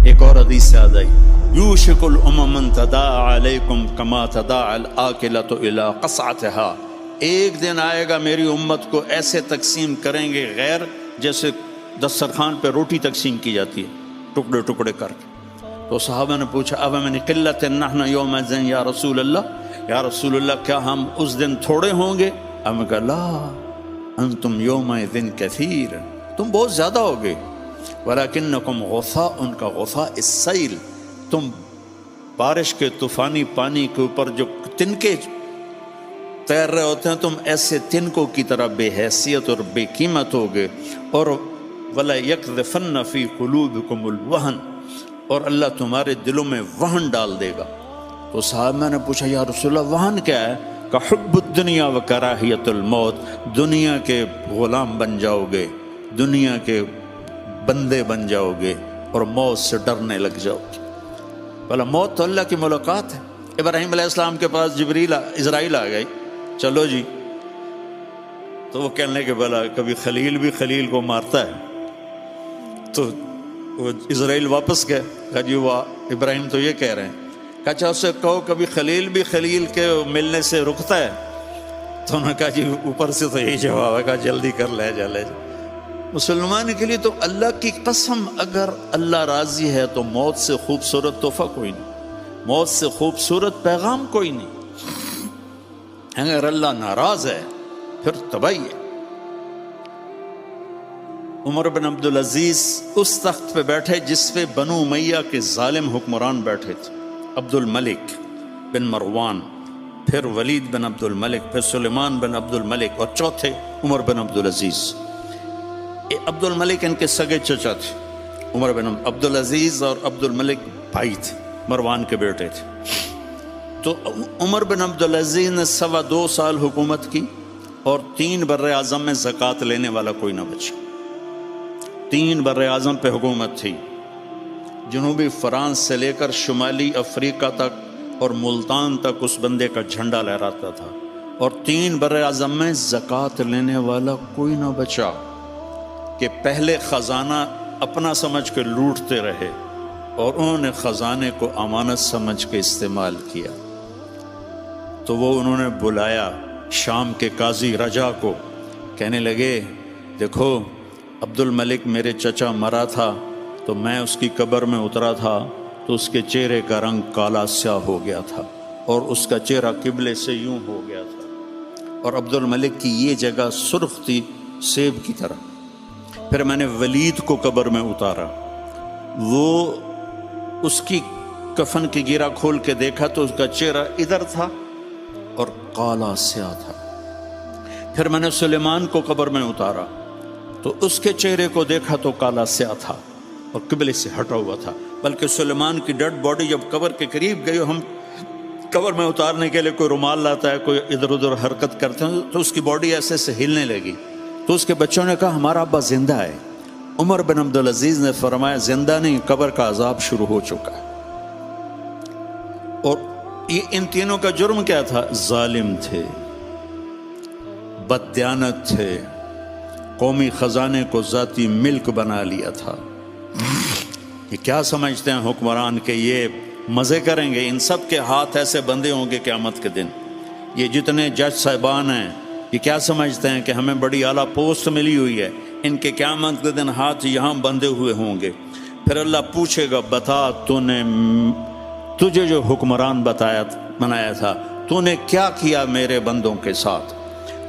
ایک اور حدیث سے آ جائی، یوشک الامم ان تداعى علیکم کما تداعى الآکلۃ الی قصعتها، ایک دن آئے گا میری امت کو ایسے تقسیم کریں گے غیر جیسے دسترخوان پہ روٹی تقسیم کی جاتی ہے، ٹکڑے ٹکڑے کر کے۔ تو صحابہ نے پوچھا اب من قلت نحن یومئذ یا رسول اللہ، یا رسول اللہ کیا ہم اس دن تھوڑے ہوں گے؟ ہم نے کہا لا انتم یومئذ کثیر، تم بہت زیادہ ہوگے، ولکنکم غثاء، ان کا غثاء السیل، تم بارش کے طوفانی پانی کے اوپر جو تنکے تیر رہے ہوتے ہیں، تم ایسے تنکوں کی طرح بے حیثیت اور بے قیمت ہوگے، اور وَلَا يَقْذِفَنَّ فِي قُلُوبِكُمُ الْوَهْنَ، اور اللہ تمہارے دلوں میں وہن ڈال دے گا۔ تو صحابہ نے پوچھا یا رسول اللہ وہن کیا ہے؟ کہ حب الدنیا و کراہیت الموت، دنیا کے غلام بن جاؤ گے، دنیا کے بندے بن جاؤ گے، اور موت سے ڈرنے لگ جاؤ گے۔ بھلا موت تو اللہ کی ملاقات ہے۔ ابراہیم علیہ السلام کے پاس اسرائیل آ گئی، چلو جی، تو وہ کہنے کہ بھلا کبھی خلیل بھی خلیل کو مارتا ہے؟ تو وہ اسرائیل واپس گئے، کہا جی وہ ابراہیم تو یہ کہہ رہے ہیں، کہا اچھا اس سے کہو کبھی خلیل بھی خلیل کے ملنے سے رکتا ہے؟ تو انہوں نے کہا جی اوپر سے تو یہی جواب ہے، کہا جلدی کر لے جا لے جا۔ مسلمان کے لیے تو اللہ کی قسم اگر اللہ راضی ہے تو موت سے خوبصورت تحفہ کوئی نہیں، موت سے خوبصورت پیغام کوئی نہیں۔ اگر اللہ ناراض ہے پھر تباہی ہے۔ عمر بن عبدالعزیز اس تخت پہ بیٹھے جس پہ بنو امیہ کے ظالم حکمران بیٹھے تھے، عبد الملک بن مروان، پھر ولید بن عبد الملک، پھر سلیمان بن عبد الملک، اور چوتھے عمر بن عبدالعزیز۔ عبد الملک ان کے سگے چچا تھے، عمر بن عبدالعزیز اور عبد الملک بھائی تھے، مروان کے بیٹے تھے۔ تو عمر بن عبدالعزیز نے 2.25 سال حکومت کی، اور 3 بر اعظم میں زکوٰۃ لینے والا کوئی نہ بچا۔ 3 بر اعظم پہ حکومت تھی، جنوبی فرانس سے لے کر شمالی افریقہ تک اور ملتان تک اس بندے کا جھنڈا لہراتا تھا، اور 3 بر اعظم میں زکوٰۃ لینے والا کوئی نہ بچا کہ پہلے خزانہ اپنا سمجھ کے لوٹتے رہے، اور انہوں نے خزانے کو امانت سمجھ کے استعمال کیا۔ تو وہ انہوں نے بلایا شام کے قاضی رجا کو، کہنے لگے دیکھو عبد الملک میرے چچا مرا تھا تو میں اس کی قبر میں اترا تھا تو اس کے چہرے کا رنگ کالا سیاہ ہو گیا تھا، اور اس کا چہرہ قبلے سے یوں ہو گیا تھا، اور عبد الملک کی یہ جگہ سرخ تھی سیب کی طرح۔ پھر میں نے ولید کو قبر میں اتارا، وہ اس کی کفن کی گیرا کھول کے دیکھا تو اس کا چہرہ ادھر تھا اور کالا سیاہ تھا۔ پھر میں نے سلیمان کو قبر میں اتارا تو اس کے چہرے کو دیکھا تو کالا سیاہ تھا اور قبلے سے ہٹا ہوا تھا، بلکہ سلیمان کی ڈیڈ باڈی جب قبر کے قریب گئی، ہم قبر میں اتارنے کے لیے کوئی رومال لاتا ہے، کوئی ادھر ادھر حرکت کرتے ہیں تو اس کی باڈی ایسے سے ہلنے لگی، تو اس کے بچوں نے کہا ہمارا ابا زندہ ہے۔ عمر بن عبدالعزیز نے فرمایا زندہ نہیں، قبر کا عذاب شروع ہو چکا ہے۔ اور یہ ان تینوں کا جرم کیا تھا؟ ظالم تھے، بددیانت تھے، قومی خزانے کو ذاتی ملک بنا لیا تھا۔ یہ کیا سمجھتے ہیں حکمران کہ یہ مزے کریں گے؟ ان سب کے ہاتھ ایسے بندے ہوں گے قیامت کے دن۔ یہ جتنے جج صاحبان ہیں یہ کیا سمجھتے ہیں کہ ہمیں بڑی اعلیٰ پوسٹ ملی ہوئی ہے؟ ان کے قیامت کے دن ہاتھ یہاں بندھے ہوئے ہوں گے۔ پھر اللہ پوچھے گا بتا تجھے جو حکمران بنایا تھا تو نے کیا کیا میرے بندوں کے ساتھ؟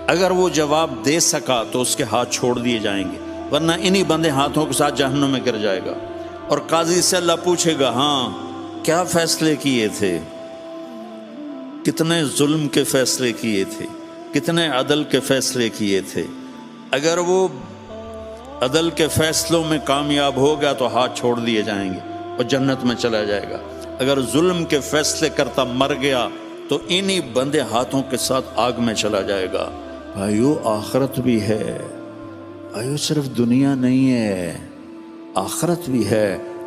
اگر وہ جواب دے سکا تو اس کے ہاتھ چھوڑ دیے جائیں گے، ورنہ انہی بندے ہاتھوں کے ساتھ جہنم میں گر جائے گا۔ اور قاضی سے اللہ پوچھے گا ہاں کیا فیصلے کیے تھے، کتنے ظلم کے فیصلے کیے تھے، کتنے عدل کے فیصلے کیے تھے؟ اگر وہ عدل کے فیصلوں میں کامیاب ہو گیا تو ہاتھ چھوڑ دیے جائیں گے اور جنت میں چلا جائے گا۔ اگر ظلم کے فیصلے کرتا مر گیا تو انہی بندے ہاتھوں کے ساتھ آگ میں چلا جائے گا۔ بھائیو آخرت بھی ہے، بھائیو صرف دنیا نہیں ہے، آخرت بھی ہے۔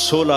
16